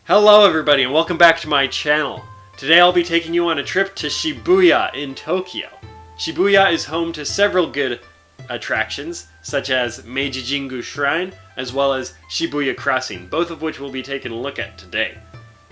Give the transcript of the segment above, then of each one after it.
Hello everybody and welcome back to my channel. Today I'll be taking you on a trip to Shibuya in Tokyo. Shibuya is home to several good attractions, such as Meiji Jingu Shrine, as well as Shibuya Crossing, both of which we'll be taking a look at today.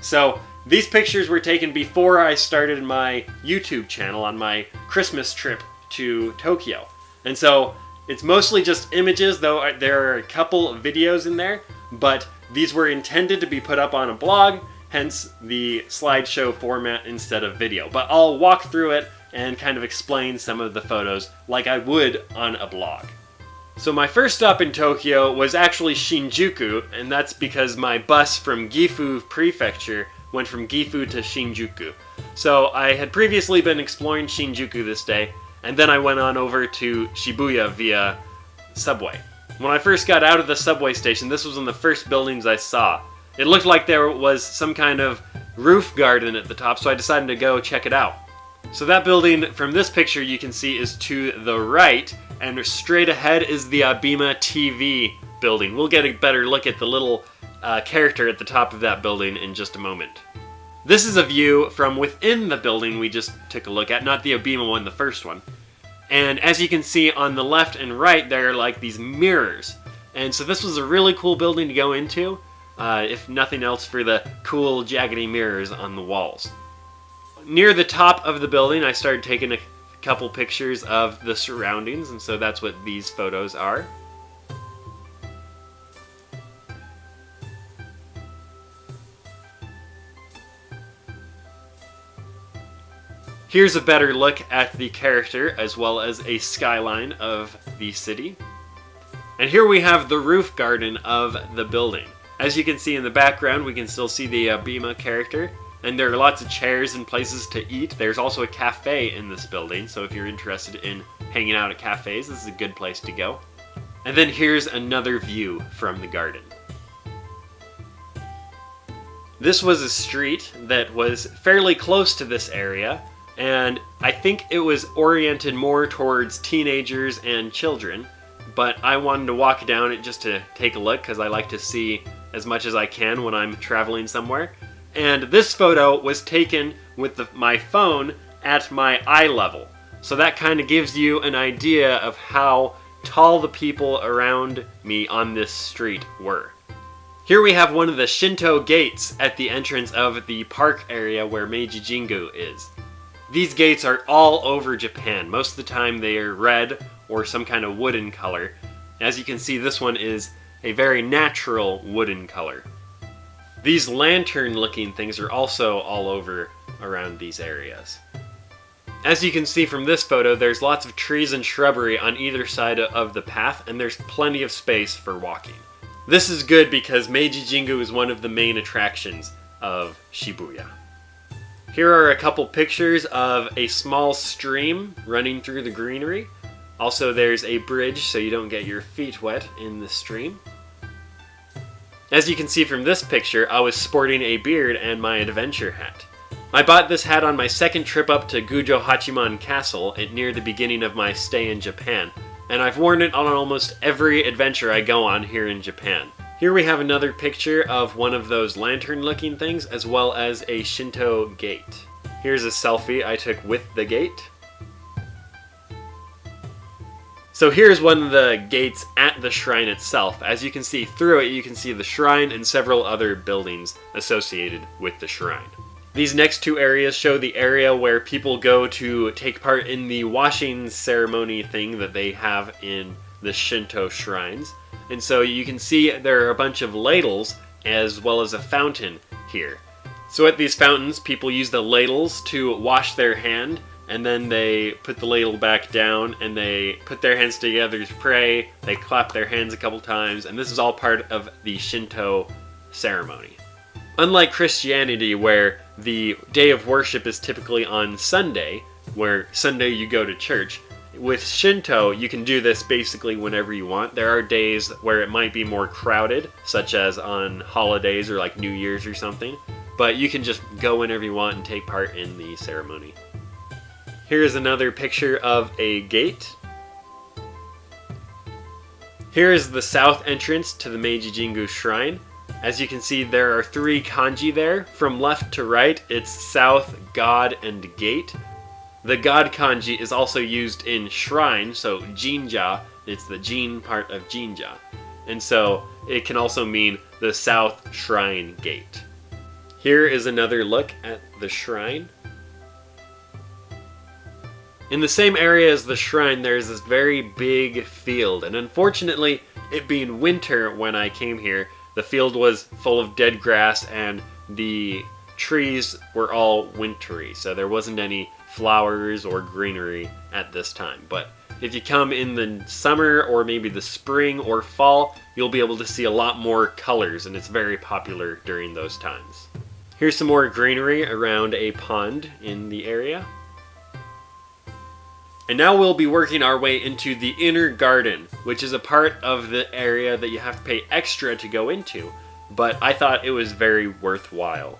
So, these pictures were taken before I started my YouTube channel on my Christmas trip to Tokyo. And so, it's mostly just images, though there are a couple of videos in there, but these were intended to be put up on a blog, hence the slideshow format instead of video. But I'll walk through it and kind of explain some of the photos like I would on a blog. So my first stop in Tokyo was actually Shinjuku, and that's because my bus from Gifu prefecture went from Gifu to Shinjuku. So I had previously been exploring Shinjuku this day, and then I went on over to Shibuya via subway. When I first got out of the subway station, this was one of the first buildings I saw. It looked like there was some kind of roof garden at the top, so I decided to go check it out. So that building from this picture you can see is to the right, and straight ahead is the Abima TV building. We'll get a better look at the little character at the top of that building in just a moment. This is a view from within the building we just took a look at, not the Abima one, the first one. And as you can see on the left and right, there are like these mirrors. And so this was a really cool building to go into, if nothing else for the cool jaggedy mirrors on the walls. Near the top of the building, I started taking a couple pictures of the surroundings, and so that's what these photos are. Here's a better look at the character as well as a skyline of the city. And here we have the roof garden of the building. As you can see in the background, we can still see the Abima character, and there are lots of chairs and places to eat. There's also a cafe in this building, so if you're interested in hanging out at cafes, this is a good place to go. And then here's another view from the garden. This was a street that was fairly close to this area, and I think it was oriented more towards teenagers and children, but I wanted to walk down it just to take a look because I like to see as much as I can when I'm traveling somewhere. And this photo was taken with my phone at my eye level, so that kind of gives you an idea of how tall the people around me on this street were. Here we have one of the Shinto gates at the entrance of the park area where Meiji Jingu is. These gates are all over Japan. Most of the time they are red or some kind of wooden color. As you can see, this one is a very natural wooden color. These lantern-looking things are also all over around these areas. As you can see from this photo, there's lots of trees and shrubbery on either side of the path, and there's plenty of space for walking. This is good because Meiji Jingu is one of the main attractions of Shibuya. Here are a couple pictures of a small stream running through the greenery. Also, there's a bridge so you don't get your feet wet in the stream. As you can see from this picture, I was sporting a beard and my adventure hat. I bought this hat on my second trip up to Gujo Hachiman Castle near the beginning of my stay in Japan, and I've worn it on almost every adventure I go on here in Japan. Here we have another picture of one of those lantern-looking things, as well as a Shinto gate. Here's a selfie I took with the gate. So here's one of the gates at the shrine itself. As you can see through it, you can see the shrine and several other buildings associated with the shrine. These next two areas show the area where people go to take part in the washing ceremony thing that they have in the Shinto shrines. And so you can see there are a bunch of ladles as well as a fountain here. So at these fountains, people use the ladles to wash their hand, and then they put the ladle back down and they put their hands together to pray, they clap their hands a couple times, and this is all part of the Shinto ceremony. Unlike Christianity, where the day of worship is typically on Sunday, where Sunday you go to church, with Shinto, you can do this basically whenever you want. There are days where it might be more crowded, such as on holidays or like New Year's or something, but you can just go whenever you want and take part in the ceremony. Here's another picture of a gate. Here is the south entrance to the Meiji Jingu Shrine. As you can see, there are 3 kanji there. From left to right, it's South, God, and Gate. The God kanji is also used in shrine, so jinja, it's the jin part of jinja. And so it can also mean the South Shrine Gate. Here is another look at the shrine. In the same area as the shrine, there's this very big field, and unfortunately, it being winter when I came here, the field was full of dead grass and the trees were all wintry, so there wasn't any flowers or greenery at this time. But if you come in the summer or maybe the spring or fall, you'll be able to see a lot more colors, and it's very popular during those times. Here's some more greenery around a pond in the area. And now we'll be working our way into the inner garden, which is a part of the area that you have to pay extra to go into, but I thought it was very worthwhile.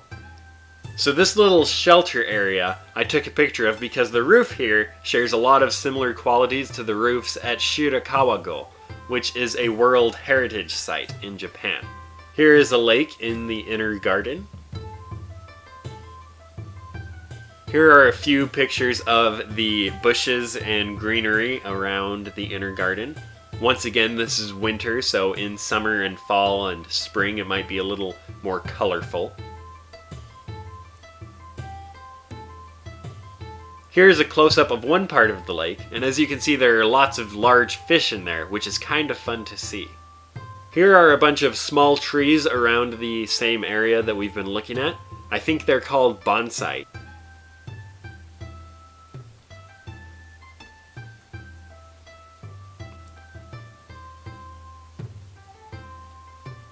So this little shelter area I took a picture of because the roof here shares a lot of similar qualities to the roofs at Shirakawa-go, which is a World Heritage Site in Japan. Here is a lake in the inner garden. Here are a few pictures of the bushes and greenery around the inner garden. Once again, this is winter, so in summer and fall and spring it might be a little more colorful. Here's a close-up of one part of the lake, and as you can see there are lots of large fish in there, which is kind of fun to see. Here are a bunch of small trees around the same area that we've been looking at. I think they're called bonsai.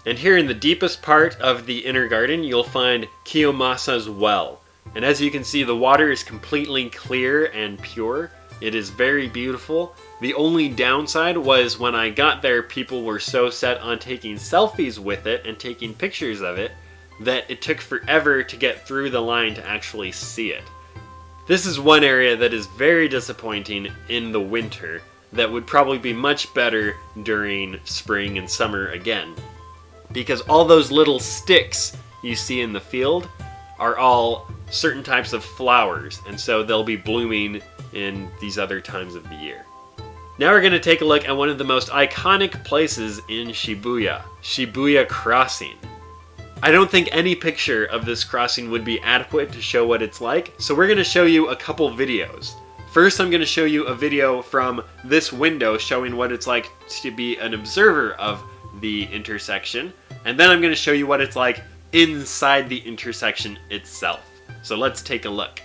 And here in the deepest part of the inner garden, you'll find Kiyomasa's well. And as you can see, the water is completely clear and pure. It is very beautiful. The only downside was when I got there, people were so set on taking selfies with it and taking pictures of it that it took forever to get through the line to actually see it. This is one area that is very disappointing in the winter that would probably be much better during spring and summer again. Because all those little sticks you see in the field are all certain types of flowers, and so they'll be blooming in these other times of the year. Now we're going to take a look at one of the most iconic places in Shibuya, Shibuya Crossing. I don't think any picture of this crossing would be adequate to show what it's like, so we're going to show you a couple videos. First, I'm going to show you a video from this window showing what it's like to be an observer of the intersection, and then I'm going to show you what it's like inside the intersection itself. So let's take a look.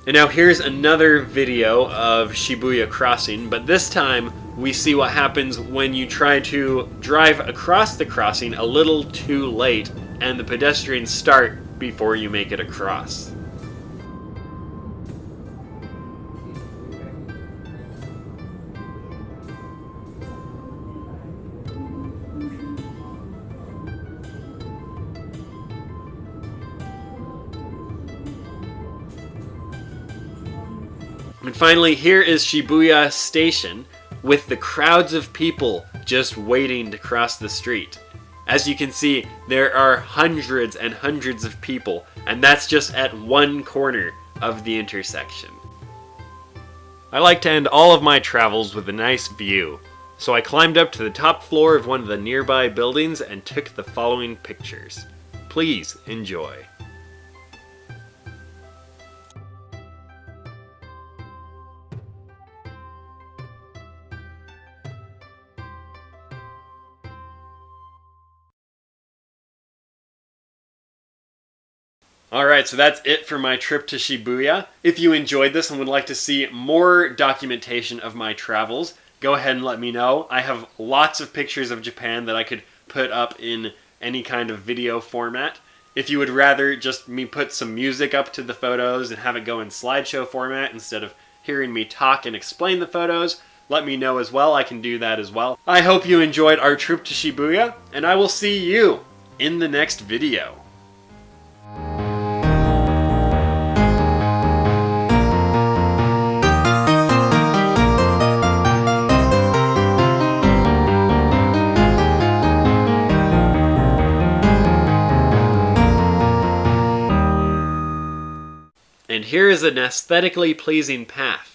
And now here's another video of Shibuya Crossing, but this time we see what happens when you try to drive across the crossing a little too late and the pedestrians start before you make it across. And finally, here is Shibuya Station, with the crowds of people just waiting to cross the street. As you can see, there are hundreds and hundreds of people, and that's just at one corner of the intersection. I like to end all of my travels with a nice view, so I climbed up to the top floor of one of the nearby buildings and took the following pictures. Please enjoy. Alright, so that's it for my trip to Shibuya. If you enjoyed this and would like to see more documentation of my travels, go ahead and let me know. I have lots of pictures of Japan that I could put up in any kind of video format. If you would rather just me put some music up to the photos and have it go in slideshow format instead of hearing me talk and explain the photos, let me know as well. I can do that as well. I hope you enjoyed our trip to Shibuya, and I will see you in the next video. And here is an aesthetically pleasing path